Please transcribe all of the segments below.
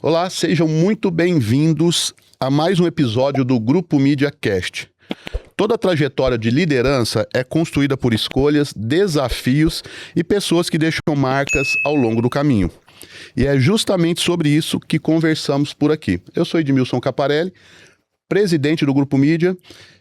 Olá, sejam muito bem-vindos a mais um episódio do Grupo Mídia Cast. Toda a trajetória de liderança é construída por escolhas, desafios e pessoas que deixam marcas ao longo do caminho. E é justamente sobre isso que conversamos por aqui. Eu sou Edmilson Caparelli, presidente do Grupo Mídia,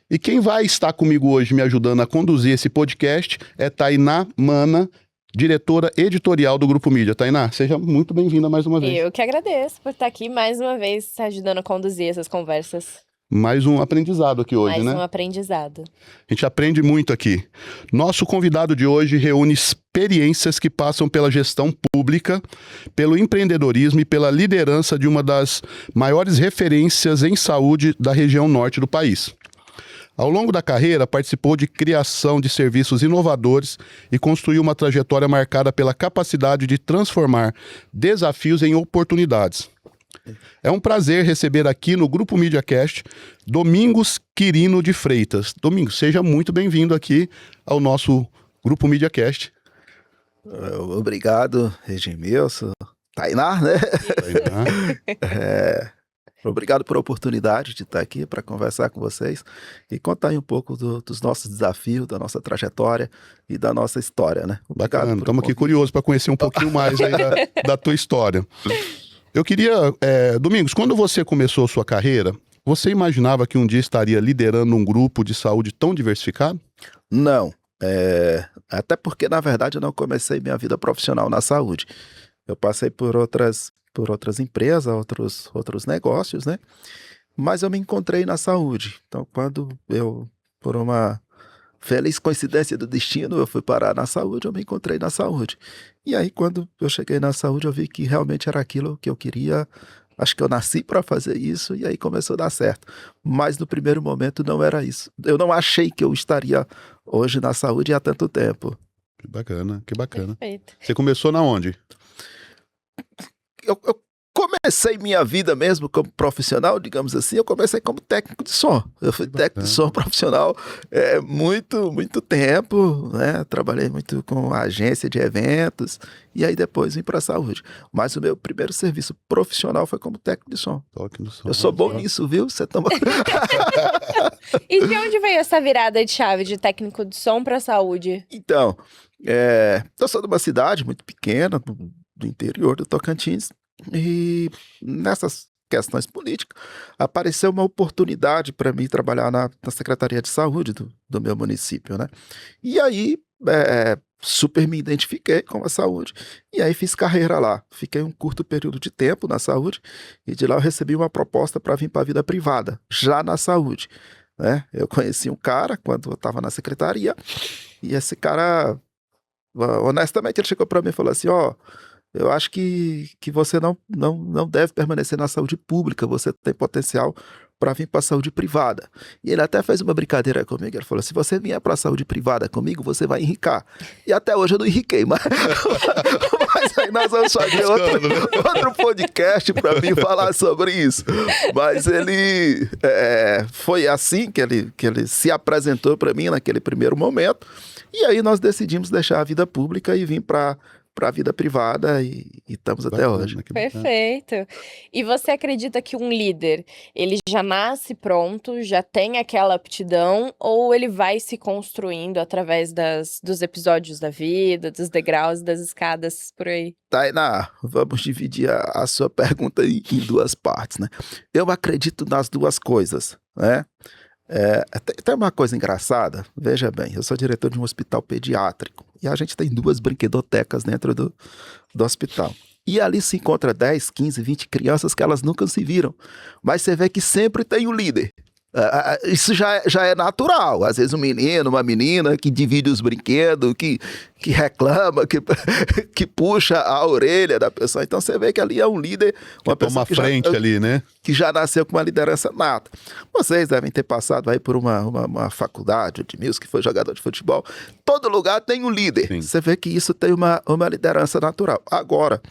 e quem vai estar comigo hoje me ajudando a conduzir esse podcast é Tainá Mana, diretora editorial do Grupo Mídia. Tainá, seja muito bem-vinda mais uma vez. Eu que agradeço por estar aqui mais uma vez ajudando a conduzir essas conversas. Mais um aprendizado aqui hoje, né? Mais um aprendizado. A gente aprende muito aqui. Nosso convidado de hoje reúne experiências que passam pela gestão pública, pelo empreendedorismo e pela liderança de uma das maiores referências em saúde da região norte do país. Ao longo da carreira, participou de criação de serviços inovadores e construiu uma trajetória marcada pela capacidade de transformar desafios em oportunidades. É um prazer receber aqui no Grupo Mídia Cast Domingos Quirino de Freitas. Domingos, seja muito bem-vindo aqui ao nosso Grupo Mídia Cast. Obrigado, Edmilson. Tainá, né? Tainá. Obrigado por a oportunidade de estar aqui para conversar com vocês e contar aí um pouco dos nossos desafios, da nossa trajetória e da nossa história, né? Bacana, estamos aqui curiosos para conhecer um pouquinho mais aí da tua história. Eu queria, Domingos, quando você começou a sua carreira, você imaginava que um dia estaria liderando um grupo de saúde tão diversificado? Não, até porque, na verdade, eu não comecei minha vida profissional na saúde. Eu passei por outras empresas, outros negócios, né? Mas eu me encontrei na saúde. Então, quando eu, por uma feliz coincidência do destino, eu fui parar na saúde, eu me encontrei na saúde. E aí, quando eu cheguei na saúde, eu vi que realmente era aquilo que eu queria. Acho que eu nasci para fazer isso e aí começou a dar certo. Mas no primeiro momento não era isso. Eu não achei que eu estaria hoje na saúde há tanto tempo. Que bacana, que bacana. Perfeito. Você começou na onde? Eu comecei minha vida mesmo como profissional, digamos assim, eu comecei como técnico de som. Eu fui técnico de som profissional muito tempo, né? Trabalhei muito com agência de eventos e aí depois vim para a saúde. Mas o meu primeiro serviço profissional foi como técnico de som. Eu sou bom nisso, viu? Você toma... E de onde veio essa virada de chave de técnico de som para saúde? Então, eu sou de uma cidade muito pequena, do interior do Tocantins, e nessas questões políticas apareceu uma oportunidade para mim trabalhar na Secretaria de Saúde do meu município, né? E aí super me identifiquei com a saúde e aí fiz carreira lá. Fiquei um curto período de tempo na saúde e de lá eu recebi uma proposta para vir para a vida privada, já na saúde, né? Eu conheci um cara quando eu estava na secretaria e esse cara, honestamente, ele chegou para mim e falou assim, eu acho que você não deve permanecer na saúde pública, você tem potencial para vir para a saúde privada. E ele até fez uma brincadeira comigo, ele falou, se você vier para a saúde privada comigo, você vai enricar. E até hoje eu não enriquei, mas aí nós vamos fazer outro podcast para mim falar sobre isso. Mas ele, foi assim que ele se apresentou para mim naquele primeiro momento, e aí nós decidimos deixar a vida pública e vir para a vida privada e estamos até hoje. Perfeito. E você acredita que um líder, ele já nasce pronto, já tem aquela aptidão, ou ele vai se construindo através dos episódios da vida, dos degraus, das escadas, por aí? Tainá, vamos dividir a sua pergunta em duas partes, né? Eu acredito nas duas coisas, né? Tem uma coisa engraçada, veja bem, eu sou diretor de um hospital pediátrico e a gente tem 2 brinquedotecas dentro do hospital. E ali se encontra 10, 15, 20 crianças que elas nunca se viram, mas você vê que sempre tem um líder. Isso já é natural. Às vezes um menino, uma menina que divide os brinquedos, que reclama, que puxa a orelha da pessoa. Então você vê que ali é um líder, uma pessoa que frente ali, né? Que já nasceu com uma liderança nata. Vocês devem ter passado aí por uma faculdade, de Edmilson, que foi jogador de futebol. Todo lugar tem um líder. Sim. Você vê que isso tem uma liderança natural. Agora,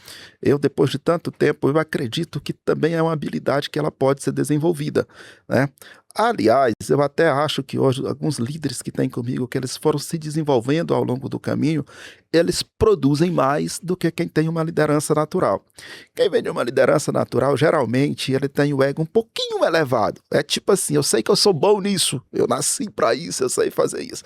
eu depois de tanto tempo, eu acredito que também é uma habilidade que ela pode ser desenvolvida, né? Aliás, eu até acho que hoje alguns líderes que têm comigo, que eles foram se desenvolvendo ao longo do caminho, eles produzem mais do que quem tem uma liderança natural. Quem vem de uma liderança natural, geralmente, ele tem o ego um pouquinho elevado. É tipo assim, eu sei que eu sou bom nisso, eu nasci para isso, eu sei fazer isso.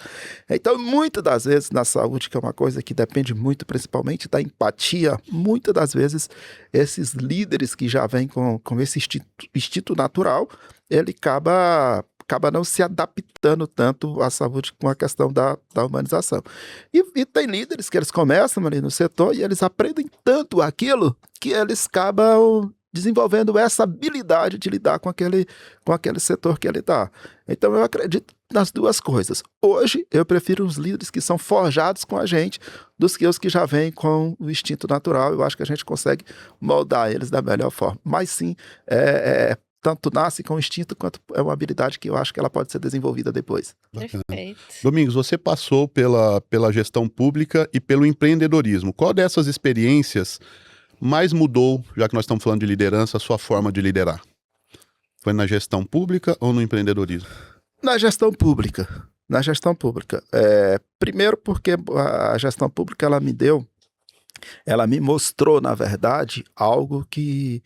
Então, muitas das vezes, na saúde, que é uma coisa que depende muito, principalmente da empatia, muitas das vezes, esses líderes que já vêm com esse instinto natural, ele acaba não se adaptando tanto à saúde com a questão da humanização. E tem líderes que eles começam ali no setor e eles aprendem tanto aquilo que eles acabam desenvolvendo essa habilidade de lidar com aquele setor que ele está. Então eu acredito nas duas coisas. Hoje eu prefiro os líderes que são forjados com a gente dos que os que já vêm com o instinto natural. Eu acho que a gente consegue moldar eles da melhor forma. Mas sim, tanto nasce com instinto, quanto é uma habilidade que eu acho que ela pode ser desenvolvida depois. Perfeito. Domingos, você passou pela gestão pública e pelo empreendedorismo. Qual dessas experiências mais mudou, já que nós estamos falando de liderança, a sua forma de liderar? Foi na gestão pública ou no empreendedorismo? Na gestão pública. Na gestão pública. Primeiro porque a gestão pública ela me mostrou, na verdade, algo que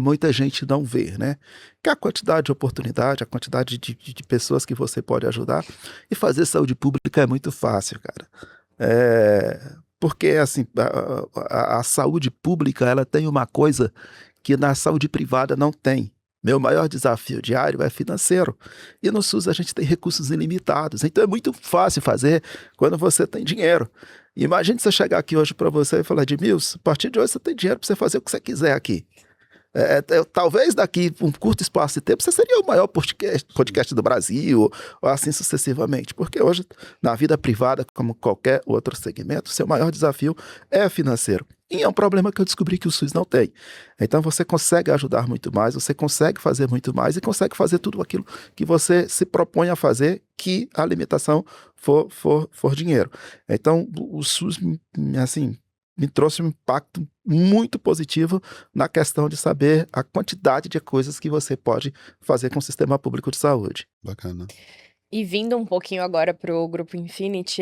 muita gente não vê, né? Que é a quantidade de oportunidade, a quantidade de pessoas que você pode ajudar. E fazer saúde pública é muito fácil, cara. Porque, assim, a saúde pública, ela tem uma coisa que na saúde privada não tem. Meu maior desafio diário é financeiro. E no SUS a gente tem recursos ilimitados. Então é muito fácil fazer quando você tem dinheiro. Imagine você chegar aqui hoje para você e falar, Edmilson, a partir de hoje você tem dinheiro para você fazer o que você quiser aqui. Talvez daqui um curto espaço de tempo você seria o maior podcast do Brasil, ou assim sucessivamente, porque hoje na vida privada, como qualquer outro segmento, seu maior desafio é financeiro, e é um problema que eu descobri que o SUS não tem. Então você consegue ajudar muito mais, você consegue fazer muito mais e consegue fazer tudo aquilo que você se propõe a fazer, que a limitação for dinheiro. Então o SUS, assim, me trouxe um impacto muito positivo na questão de saber a quantidade de coisas que você pode fazer com o sistema público de saúde. Bacana. E vindo um pouquinho agora para o Grupo Infinity,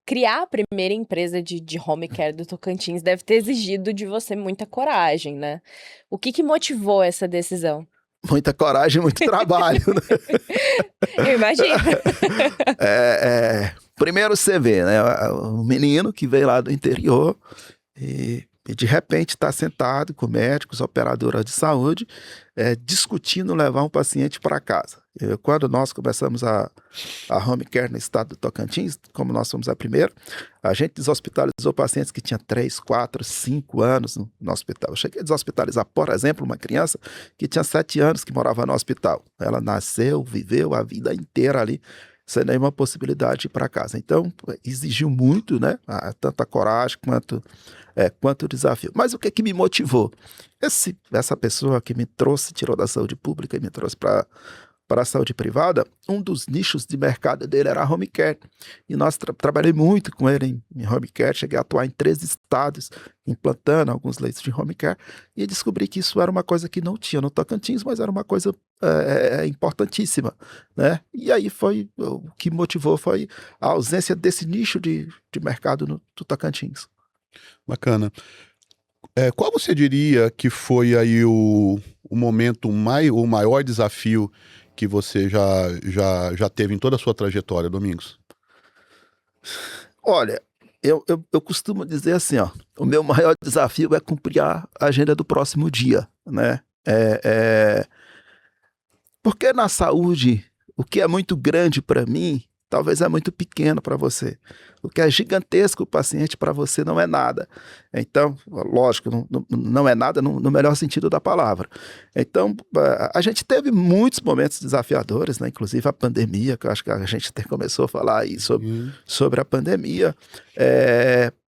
criar a primeira empresa de home care do Tocantins deve ter exigido de você muita coragem, né? O que motivou essa decisão? Muita coragem, muito trabalho. Né? Eu imagino. Primeiro você vê, né? Um menino que veio lá do interior e de repente está sentado com médicos, operadoras de saúde, discutindo levar um paciente para casa. Quando nós começamos a home care no estado do Tocantins, como nós fomos a primeira, a gente deshospitalizou pacientes que tinham 3, 4, 5 anos no hospital. Eu cheguei a deshospitalizar, por exemplo, uma criança que tinha 7 anos que morava no hospital. Ela nasceu, viveu a vida inteira ali, sem nenhuma possibilidade de ir para casa. Então, exigiu muito, né? Tanta coragem quanto o desafio. Mas o que me motivou? Essa pessoa que me trouxe, tirou da saúde pública e me trouxe para a saúde privada, um dos nichos de mercado dele era a home care. E nós trabalhei muito com ele em home care, cheguei a atuar em 3 estados, implantando alguns leitos de home care, e descobri que isso era uma coisa que não tinha no Tocantins, mas era uma coisa importantíssima, né? E aí o que motivou foi a ausência desse nicho de mercado no Tocantins. Bacana. Qual você diria que foi aí o momento, o maior desafio que você já teve em toda a sua trajetória, Domingos? Olha, eu costumo dizer assim, ó, o meu maior desafio é cumprir a agenda do próximo dia, né? Porque na saúde, o que é muito grande para mim, talvez é muito pequeno para você. O que é gigantesco o paciente para você não é nada. Então, lógico, não é nada no melhor sentido da palavra. Então, a gente teve muitos momentos desafiadores, né? Inclusive a pandemia, que eu acho que a gente até começou a falar aí sobre a pandemia.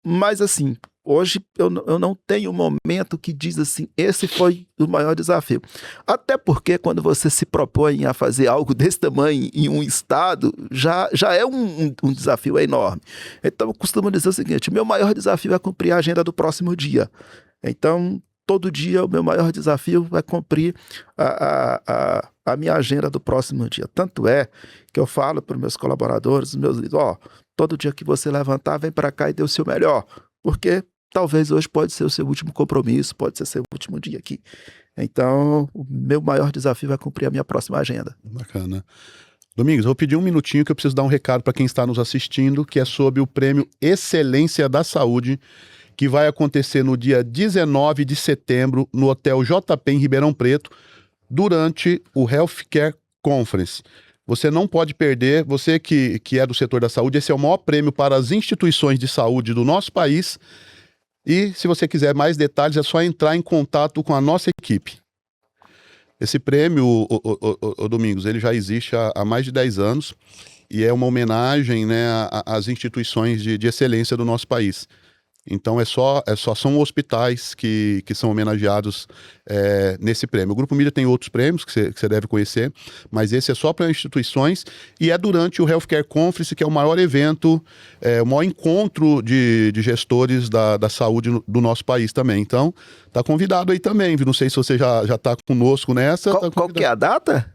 Mas assim, hoje eu não tenho um momento que diz assim, esse foi o maior desafio. Até porque quando você se propõe a fazer algo desse tamanho em um estado, já é um desafio enorme. Então eu costumo dizer o seguinte, meu maior desafio é cumprir a agenda do próximo dia. Então todo dia o meu maior desafio é cumprir a minha agenda do próximo dia. Tanto é que eu falo para os meus colaboradores, os meus líderes, todo dia que você levantar, vem para cá e dê o seu melhor, porque talvez hoje pode ser o seu último compromisso, pode ser seu último dia aqui. Então, o meu maior desafio é cumprir a minha próxima agenda. Bacana. Domingos, eu vou pedir um minutinho que eu preciso dar um recado para quem está nos assistindo, que é sobre o Prêmio Excelência da Saúde, que vai acontecer no dia 19 de setembro no Hotel JP em Ribeirão Preto, durante o Healthcare Conference. Você não pode perder, você que é do setor da saúde, esse é o maior prêmio para as instituições de saúde do nosso país. E se você quiser mais detalhes, é só entrar em contato com a nossa equipe. Esse prêmio, o Domingos, ele já existe há mais de 10 anos e é uma homenagem, né, às instituições de excelência do nosso país. Então só são hospitais que são homenageados nesse prêmio. O Grupo Mídia tem outros prêmios que você deve conhecer, mas esse é só para instituições e é durante o Healthcare Conference, que é o maior evento, o maior encontro de gestores da saúde do nosso país também. Então, tá convidado aí também, viu? Não sei se você já está conosco nessa. Qual que é a data?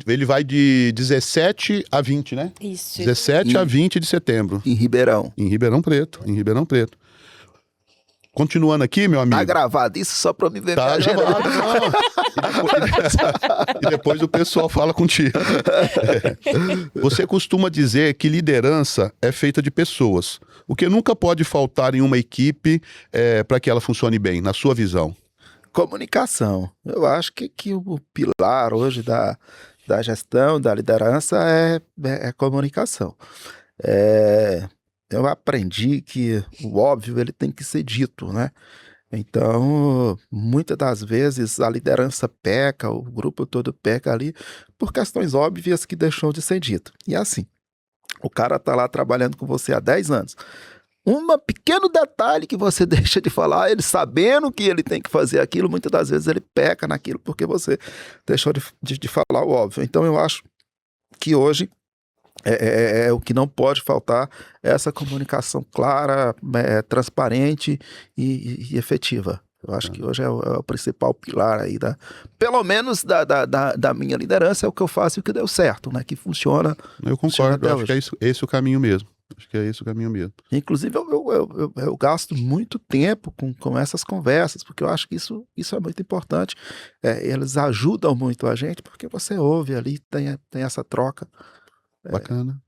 Ele vai de 17 a 20, né? Isso. 17 a 20 de setembro. Em Ribeirão. Em Ribeirão Preto. Continuando aqui, meu amigo. Tá gravado isso só pra me ver. Tá gravado, não. E depois o pessoal fala contigo. Você costuma dizer que liderança é feita de pessoas. O que nunca pode faltar em uma equipe para que ela funcione bem, na sua visão? Comunicação. Eu acho que o pilar hoje da gestão, da liderança é comunicação. Eu aprendi que o óbvio ele tem que ser dito, né? Então, muitas das vezes a liderança peca, o grupo todo peca ali por questões óbvias que deixou de ser dito. E assim, o cara tá lá trabalhando com você há 10 anos. Um pequeno detalhe que você deixa de falar, ele sabendo que ele tem que fazer aquilo, muitas das vezes ele peca naquilo porque você deixou de falar o óbvio. Então, eu acho que hoje o que não pode faltar é essa comunicação clara, transparente e efetiva. Eu acho que hoje é o principal pilar aí, pelo menos da minha liderança, é o que eu faço e o que deu certo, né? Que funciona. Eu concordo, eu acho que é esse o caminho mesmo. Inclusive, eu gasto muito tempo com essas conversas, porque eu acho que isso é muito importante. Eles ajudam muito a gente, porque você ouve ali, tem essa troca. Bacana.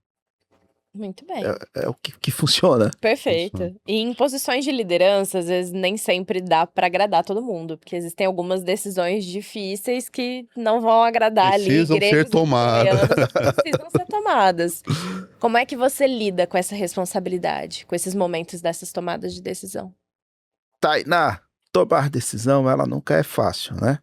Muito bem. É o que funciona. Perfeito. Funciona. E em posições de liderança, às vezes nem sempre dá para agradar todo mundo, porque existem algumas decisões difíceis que não vão agradar precisam ali. ser tomadas. Precisam ser tomadas. Como é que você lida com essa responsabilidade, com esses momentos dessas tomadas de decisão? Tainá, tomar decisão, ela nunca é fácil, né?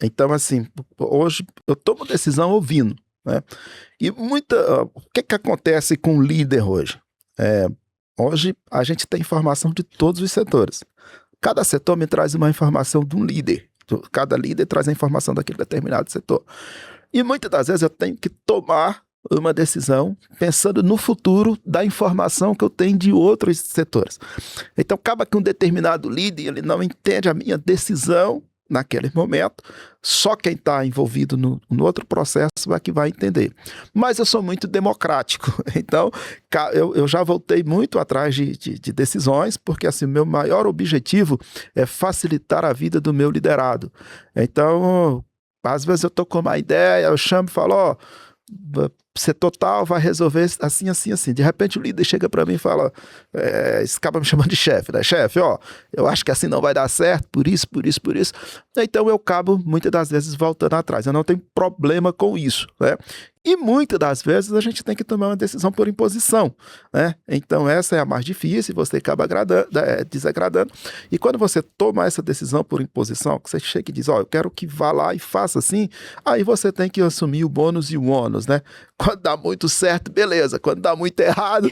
Então, assim, hoje eu tomo decisão ouvindo, né? E o que acontece com o líder hoje? Hoje a gente tem informação de todos os setores. Cada setor me traz uma informação de um líder. Cada líder traz a informação daquele determinado setor. E muitas das vezes eu tenho que tomar uma decisão pensando no futuro da informação que eu tenho de outros setores. Então, acaba que um determinado líder ele não entende a minha decisão naquele momento, só quem está envolvido no outro processo é que vai entender. Mas eu sou muito democrático, então eu já voltei muito atrás de decisões, porque assim, meu maior objetivo é facilitar a vida do meu liderado. Então, às vezes eu estou com uma ideia, eu chamo e falo, setor tal vai resolver assim, assim, assim. De repente o líder chega para mim e fala, esse cara me chamando de chefe, né? Chefe, eu acho que assim não vai dar certo, por isso. Então eu acabo muitas das vezes voltando atrás. Eu não tenho problema com isso, né? E muitas das vezes a gente tem que tomar uma decisão por imposição, né? Então essa é a mais difícil, você acaba desagradando. E quando você toma essa decisão por imposição, que você chega e diz, eu quero que vá lá e faça assim, aí você tem que assumir o bônus e o ônus, né? Quando dá muito certo, beleza. Quando dá muito errado,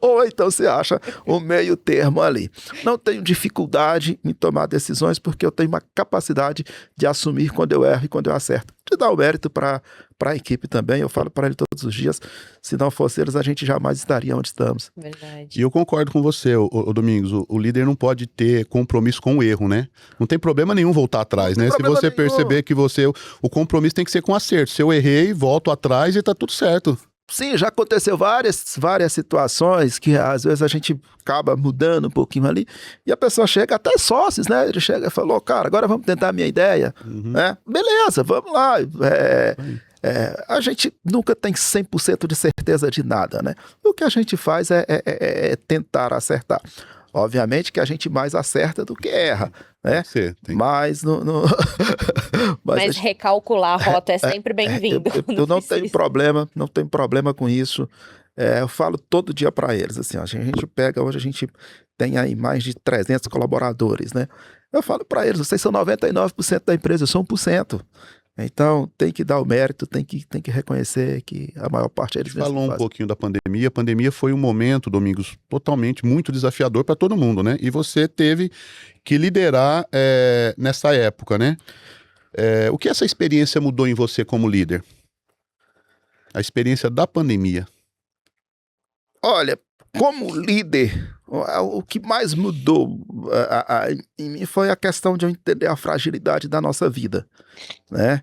ou então você acha um meio termo ali. Não tenho dificuldade em tomar decisões porque eu tenho uma capacidade de assumir quando eu erro e quando eu acerto. de dar o mérito para a equipe também. Eu falo para ele todos os dias, se não fosse eles, a gente jamais estaria onde estamos. Verdade. E eu concordo com você, ô Domingos, o líder não pode ter compromisso com o erro, né? Não tem problema nenhum voltar atrás, né? Se você perceber que o compromisso tem que ser com acerto. Se eu errei, volto atrás e tá tudo certo. Sim, já aconteceu várias situações que às vezes a gente acaba mudando um pouquinho ali e a pessoa chega, até sócios, né? Ele chega e falou, cara, agora vamos tentar a minha ideia, né? Beleza, vamos lá. A gente nunca tem 100% de certeza de nada, né? O que a gente faz é tentar acertar. Obviamente que a gente mais acerta do que erra, né? Mas Mas recalcular a rota é sempre bem-vindo. Eu não tenho problema com isso. Eu falo todo dia para eles, assim, a gente pega, hoje a gente tem aí mais de 300 colaboradores, né? Eu falo para eles, vocês são 99% da empresa, eu sou 1%. Então, tem que dar o mérito, tem que reconhecer que a maior parte deles... Você falou um pouquinho da pandemia. A pandemia foi um momento, Domingos, totalmente muito desafiador para todo mundo, né? E você teve que liderar nessa época, né? O que essa experiência mudou em você como líder? A experiência da pandemia. Olha, como líder, o que mais mudou em mim foi a questão de eu entender a fragilidade da nossa vida, né?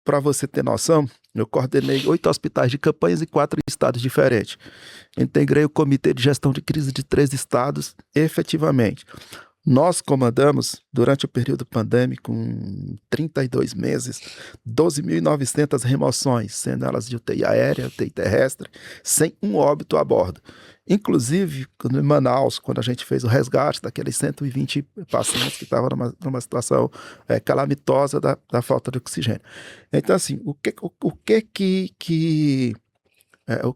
Para você ter noção, eu coordenei 8 hospitais de campanhas em 4 estados diferentes. Integrei o comitê de gestão de crise de 3 estados, efetivamente. Nós comandamos, durante o período pandêmico, com 32 meses, 12.900 remoções, sendo elas de UTI aérea, UTI terrestre, sem um óbito a bordo. Inclusive, em Manaus, quando a gente fez o resgate daqueles 120 pacientes que estavam numa situação calamitosa da falta de oxigênio. Então, assim, o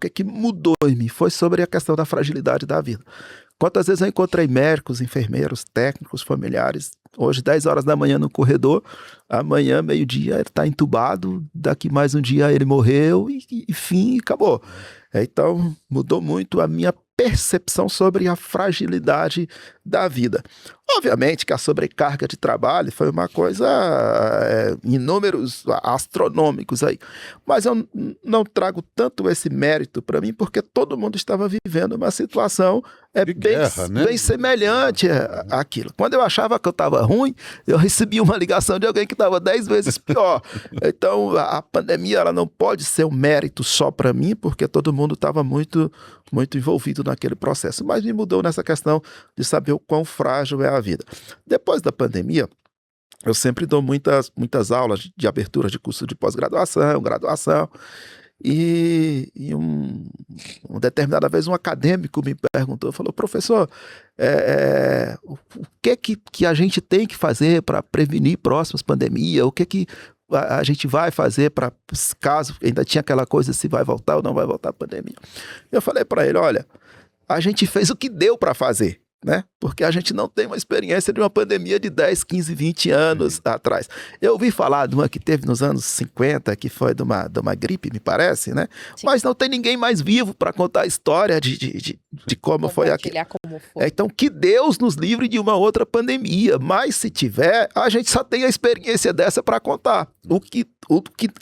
que mudou em mim foi sobre a questão da fragilidade da vida. Quantas vezes eu encontrei médicos, enfermeiros, técnicos, familiares, hoje 10 horas da manhã no corredor, amanhã, meio-dia, ele está entubado, daqui mais um dia ele morreu e fim, acabou. Então, mudou muito a minha percepção sobre a fragilidade da vida. Obviamente que a sobrecarga de trabalho foi uma coisa em números astronômicos aí, mas eu não trago tanto esse mérito para mim, porque todo mundo estava vivendo uma situação bem semelhante àquilo. Quando eu achava que eu estava ruim, eu recebia uma ligação de alguém que estava 10 vezes pior. Então, a pandemia ela não pode ser um mérito só para mim, porque todo mundo estava muito envolvido naquele processo, mas me mudou nessa questão de saber o quão frágil é a vida. Depois da pandemia, eu sempre dou muitas aulas de abertura de curso de pós-graduação, graduação, e uma determinada vez um acadêmico me perguntou, falou, professor, o que a gente tem que fazer para prevenir próximas pandemias? O que a gente vai fazer para, caso ainda tinha aquela coisa, se vai voltar ou não vai voltar a pandemia? Eu falei para ele, olha, a gente fez o que deu para fazer, né? Porque a gente não tem uma experiência de uma pandemia de 10, 15, 20 anos atrás. Eu ouvi falar de uma que teve nos anos 50, que foi de uma gripe, me parece, né? Sim. Mas não tem ninguém mais vivo para contar a história de como foi aquilo. Então, que Deus nos livre de uma outra pandemia, mas se tiver, a gente só tem a experiência dessa para contar. O que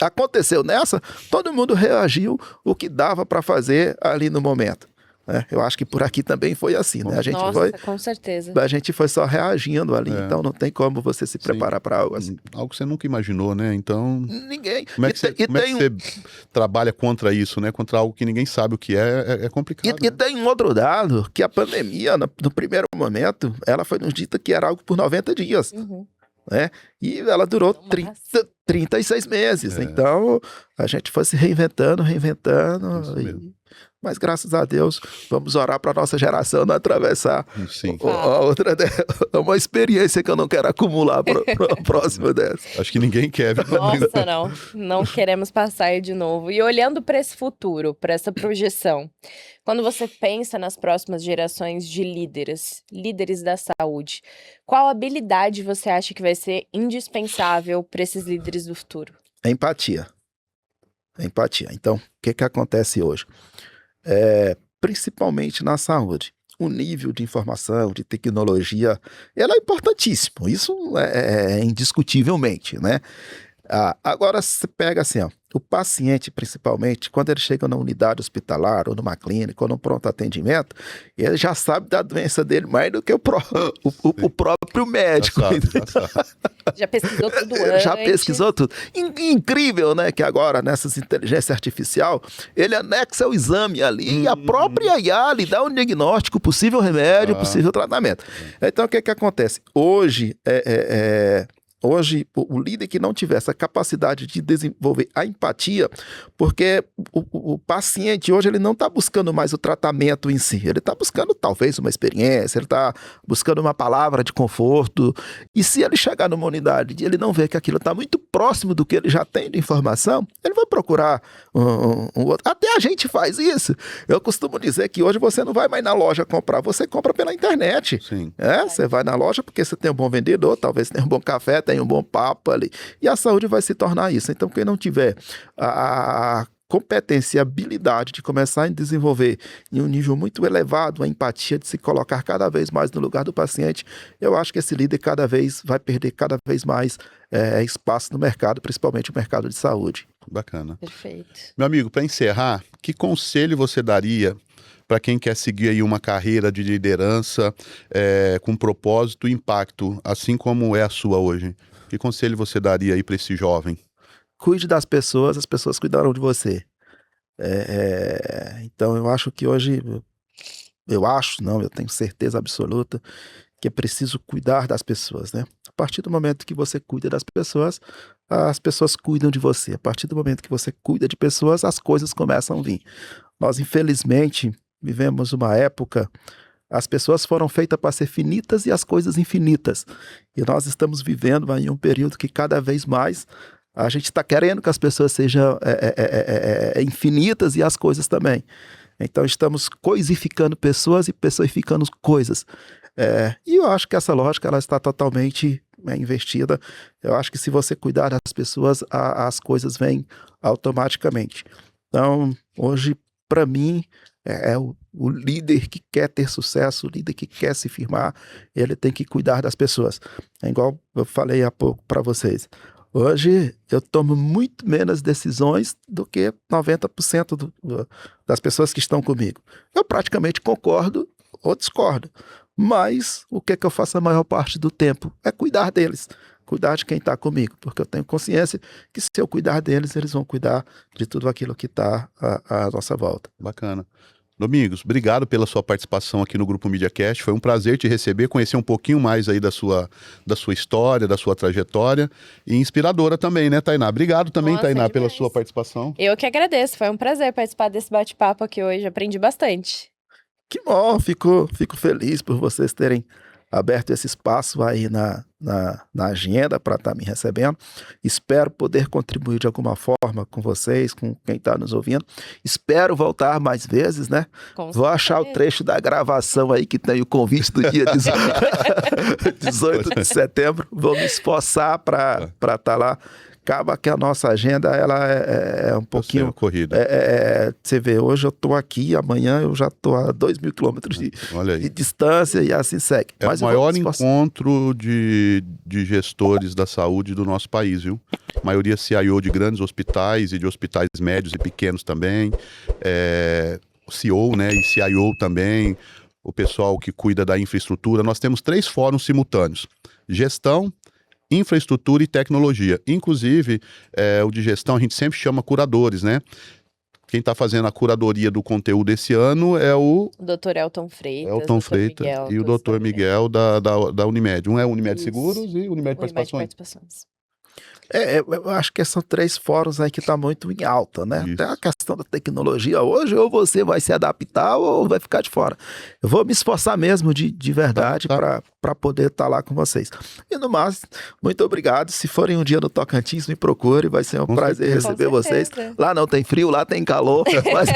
aconteceu nessa, todo mundo reagiu o que dava para fazer ali no momento. Eu acho que por aqui também foi assim, né? Com certeza. A gente foi só reagindo ali, então não tem como você se preparar para algo assim. Algo que você nunca imaginou, né? Então... Ninguém. Como é que você trabalha contra isso, né? Contra algo que ninguém sabe o que é complicado. E tem um outro dado, que a pandemia, no primeiro momento, ela foi nos dita que era algo por 90 dias. Né? E ela durou 36 meses. Então, a gente foi se reinventando. Mas graças a Deus, vamos orar para a nossa geração não atravessar a outra. É uma experiência que eu não quero acumular para a próxima dessa. Acho que ninguém quer. Nossa, não queremos passar de novo. E olhando para esse futuro, para essa projeção, quando você pensa nas próximas gerações de líderes da saúde, qual habilidade você acha que vai ser indispensável para esses líderes do futuro? Empatia. Então, o que acontece hoje? Principalmente na saúde. o nível de informação, de tecnologia, ela é importantíssimo, isso é indiscutivelmente, né? Agora você pega assim, ó, o paciente principalmente, quando ele chega na unidade hospitalar, ou numa clínica, ou num pronto atendimento, ele já sabe da doença dele mais do que o próprio médico. Já sabe. Já pesquisou tudo Ele antes. já pesquisou tudo. Incrível, né, que agora, nessas inteligência artificial, ele anexa o exame ali e a própria IA lhe dá um diagnóstico, possível remédio, possível tratamento. Então, o que acontece? Hoje, Hoje, o líder que não tiver essa capacidade de desenvolver a empatia, porque o paciente hoje ele não está buscando mais o tratamento em si, ele está buscando talvez uma experiência, ele está buscando uma palavra de conforto, e se ele chegar numa unidade e ele não vê que aquilo está muito próximo do que ele já tem de informação, ele vai procurar um outro. Até a gente faz isso. Eu costumo dizer que hoje você não vai mais na loja comprar, você compra pela internet. Sim. Você vai na loja porque você tem um bom vendedor, talvez tenha um bom café, tem um bom papo ali. E a saúde vai se tornar isso. Então, quem não tiver a competência e habilidade de começar a desenvolver em um nível muito elevado a empatia, de se colocar cada vez mais no lugar do paciente, eu acho que esse líder vai perder cada vez mais espaço no mercado, principalmente o mercado de saúde. Bacana. Perfeito. Meu amigo, para encerrar, que conselho você daria para quem quer seguir aí uma carreira de liderança com propósito e impacto, assim como é a sua hoje? Que conselho você daria aí para esse jovem? Cuide das pessoas, as pessoas cuidarão de você. Então eu acho que hoje, eu tenho certeza absoluta que é preciso cuidar das pessoas, né? A partir do momento que você cuida das pessoas, as pessoas cuidam de você. A partir do momento que você cuida de pessoas, as coisas começam a vir. Nós, infelizmente, vivemos uma época, as pessoas foram feitas para ser finitas e as coisas infinitas. E nós estamos vivendo aí um período que cada vez mais a gente está querendo que as pessoas sejam infinitas e as coisas também. Então estamos coisificando pessoas e pessoificando coisas. E eu acho que essa lógica ela está totalmente investida. Eu acho que se você cuidar das pessoas, as coisas vêm automaticamente. Então, hoje, para mim, o líder que quer ter sucesso, o líder que quer se firmar, ele tem que cuidar das pessoas. É igual eu falei há pouco para vocês. Hoje eu tomo muito menos decisões do que 90% das pessoas que estão comigo. Eu praticamente concordo ou discordo, mas o que eu faço a maior parte do tempo é cuidar deles, cuidar de quem está comigo, porque eu tenho consciência que se eu cuidar deles, eles vão cuidar de tudo aquilo que está à nossa volta. Bacana. Domingos, obrigado pela sua participação aqui no Grupo MediaCast. Foi um prazer te receber, conhecer um pouquinho mais aí da sua história, da sua trajetória e inspiradora também, né, Tainá? Obrigado também, Nossa, Tainá, demais. pela sua participação. Eu que agradeço, foi um prazer participar desse bate-papo aqui hoje, aprendi bastante. Que bom, fico feliz por vocês terem aberto esse espaço aí na agenda para estar me recebendo. Espero poder contribuir de alguma forma com vocês, com quem está nos ouvindo. Espero voltar mais vezes, né? Vou achar o trecho da gravação aí que tem o convite do dia 18 de setembro. Vou me esforçar para estar lá. Acaba que a nossa agenda ela é um pouquinho corrida. Você vê, hoje eu estou aqui, amanhã eu já estou a 2.000 quilômetros de distância e assim segue. Mas o maior encontro de gestores da saúde do nosso país, viu? A maioria CIO de grandes hospitais e de hospitais médios e pequenos também. O CEO, né, e CIO também, o pessoal que cuida da infraestrutura. Nós temos 3 fóruns simultâneos: gestão, infraestrutura e tecnologia. Inclusive, o de gestão a gente sempre chama curadores, né? Quem está fazendo a curadoria do conteúdo esse ano é o Dr. Elton Freitas. Miguel, e o Dr. Miguel da Unimed. Um é o Unimed Seguros e o Unimed Participações. Eu acho que são 3 fóruns aí que está muito em alta, né? Tem a questão da tecnologia hoje, ou você vai se adaptar ou vai ficar de fora. Eu vou me esforçar mesmo de verdade para poder estar lá com vocês. E no mais, muito obrigado. Se forem um dia no Tocantins, me procure, vai ser um prazer receber vocês. Lá não tem frio, lá tem calor, mas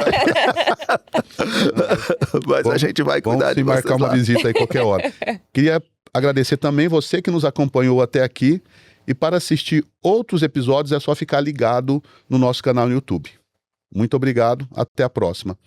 a gente vai cuidar de vocês. Vamos marcar uma visita aí qualquer hora. Queria agradecer também você que nos acompanhou até aqui. E para assistir outros episódios é só ficar ligado no nosso canal no YouTube. Muito obrigado, até a próxima.